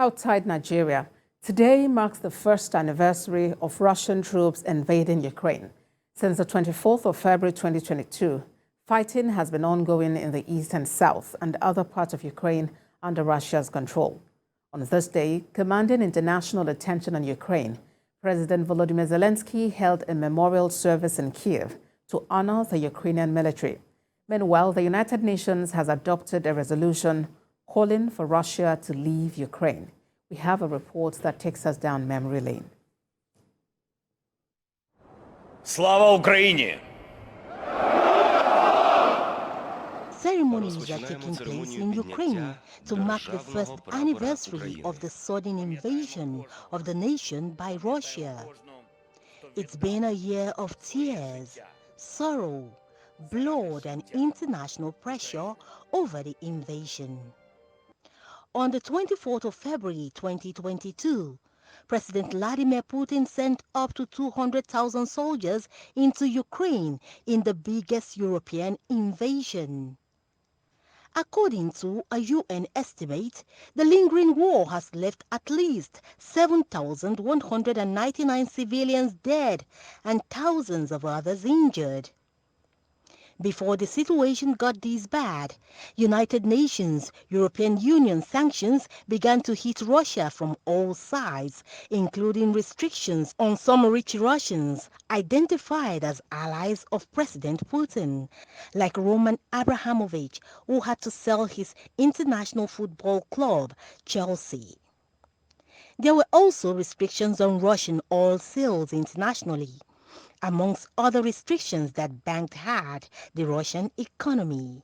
Outside Nigeria, today marks the first anniversary of Russian troops invading Ukraine. Since the 24th of February 2022, fighting has been ongoing in the east and south and other parts of Ukraine under Russia's control. On this day, commanding international attention on Ukraine, President Volodymyr Zelensky held a memorial service in Kiev to honor the Ukrainian military. Meanwhile, the United Nations has adopted a resolution calling for Russia to leave Ukraine. We have a report that takes us down memory lane. Слава Україні! Ceremonies are taking place in Ukraine to mark the first anniversary of the sudden invasion of the nation by Russia. It's been a year of tears, sorrow, blood, and international pressure over the invasion. On the 24th of February 2022, President Vladimir Putin sent up to 200,000 soldiers into Ukraine in the biggest European invasion. According to a UN estimate, the lingering war has left at least 7,199 civilians dead and thousands of others injured. Before the situation got this bad, United Nations, European Union sanctions began to hit Russia from all sides, including restrictions on some rich Russians identified as allies of President Putin, like Roman Abramovich, who had to sell his international football club, Chelsea. There were also restrictions on Russian oil sales internationally, amongst other restrictions that banked hard the Russian economy.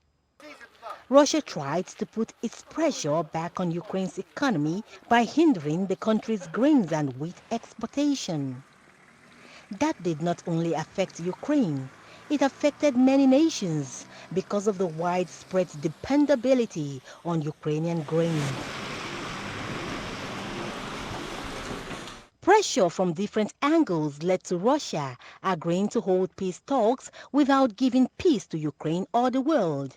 Russia tried to put its pressure back on Ukraine's economy by hindering the country's grains and wheat exportation. That did not only affect Ukraine, it affected many nations because of the widespread dependability on Ukrainian grain. Pressure from different angles led to Russia agreeing to hold peace talks without giving peace to Ukraine or the world.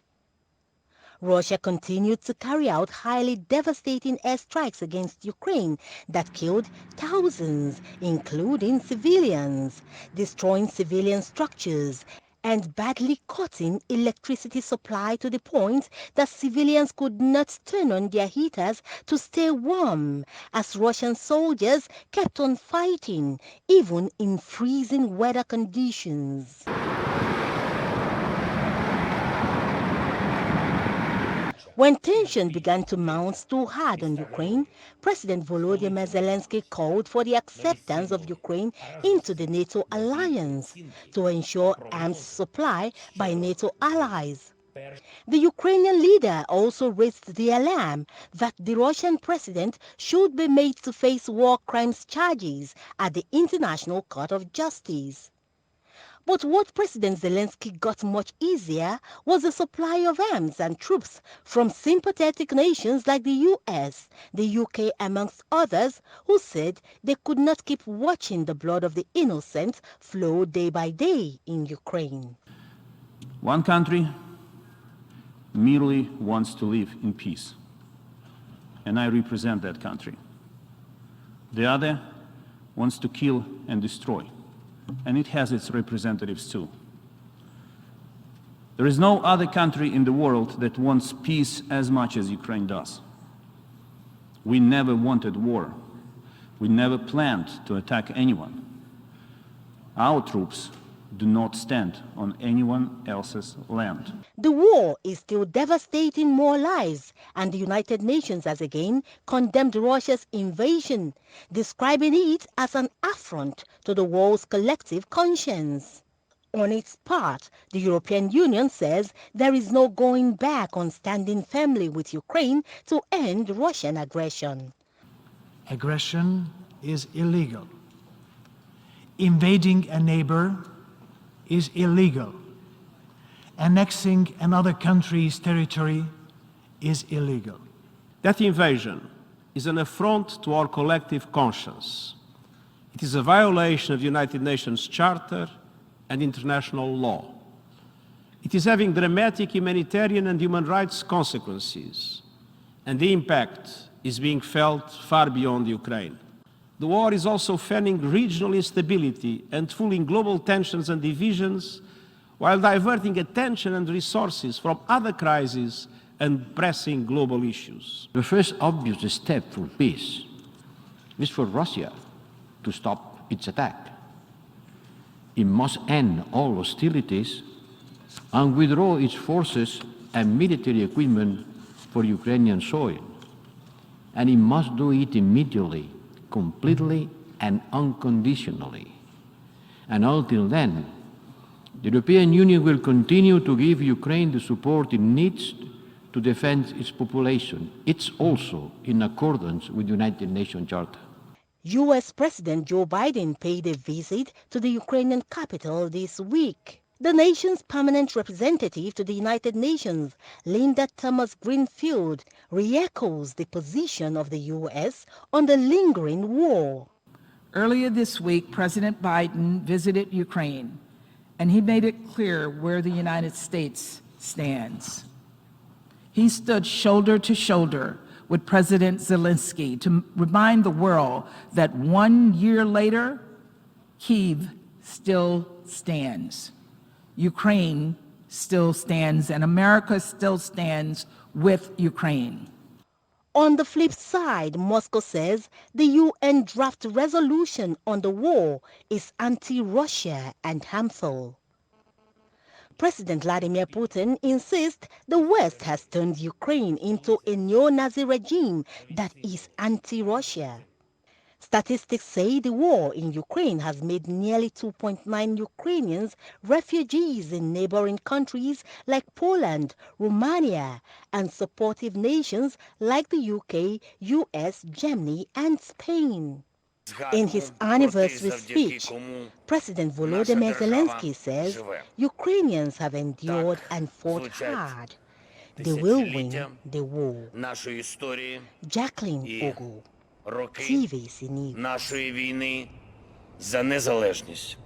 Russia continued to carry out highly devastating airstrikes against Ukraine that killed thousands, including civilians, destroying civilian structures, and badly cutting electricity supply to the point that civilians could not turn on their heaters to stay warm, as Russian soldiers kept on fighting, even in freezing weather conditions. When tension began to mount too hard on Ukraine, President Volodymyr Zelensky called for the acceptance of Ukraine into the NATO alliance to ensure arms supply by NATO allies. The Ukrainian leader also raised the alarm that the Russian president should be made to face war crimes charges at the International Court of Justice. But what President Zelensky got much easier was the supply of arms and troops from sympathetic nations like the US, the UK amongst others, who said they could not keep watching the blood of the innocent flow day by day in Ukraine. One country merely wants to live in peace, and I represent that country. The other wants to kill and destroy, and it has its representatives too. There is no other country in the world that wants peace as much as Ukraine does. We never wanted war. We never planned to attack anyone. Our troops do not stand on anyone else's land. The war is still devastating more lives, and the United Nations has again condemned Russia's invasion, describing it as an affront to the world's collective conscience. On its part, the European Union says there is no going back on standing firmly with Ukraine to end Russian aggression. Aggression is illegal. Invading a neighbor is illegal. Annexing another country's territory is illegal. That invasion is an affront to our collective conscience. It is a violation of the United Nations Charter and international law. It is having dramatic humanitarian and human rights consequences, and the impact is being felt far beyond Ukraine. The war is also fanning regional instability and fueling global tensions and divisions, while diverting attention and resources from other crises and pressing global issues. The first obvious step for peace is for Russia to stop its attack. It must end all hostilities and withdraw its forces and military equipment for Ukrainian soil. And it must do it immediately, completely and unconditionally. And until then, the European Union will continue to give Ukraine the support it needs to defend its population. It's also in accordance with the United Nations Charter. U.S. President Joe Biden paid a visit to the Ukrainian capital this week. The nation's permanent representative to the United Nations, Linda Thomas-Greenfield, re-echoes the position of the U.S. on the lingering war. Earlier this week, President Biden visited Ukraine, and he made it clear where the United States stands. He stood shoulder to shoulder with President Zelensky to remind the world that 1 year later, Kyiv still stands. Ukraine still stands, and America still stands with Ukraine. On the flip side, Moscow says the UN draft resolution on the war is anti-Russia and harmful. President Vladimir Putin insists the West has turned Ukraine into a neo-Nazi regime that is anti-Russia. Statistics say the war in Ukraine has made nearly 2.9 Ukrainians refugees in neighboring countries like Poland, Romania, and supportive nations like the UK, US, Germany, and Spain. In his anniversary speech, President Volodymyr Zelensky says Ukrainians have endured and fought hard. They will win the war. Jacqueline Ogu, роки TVC News. нашої війни за незалежність.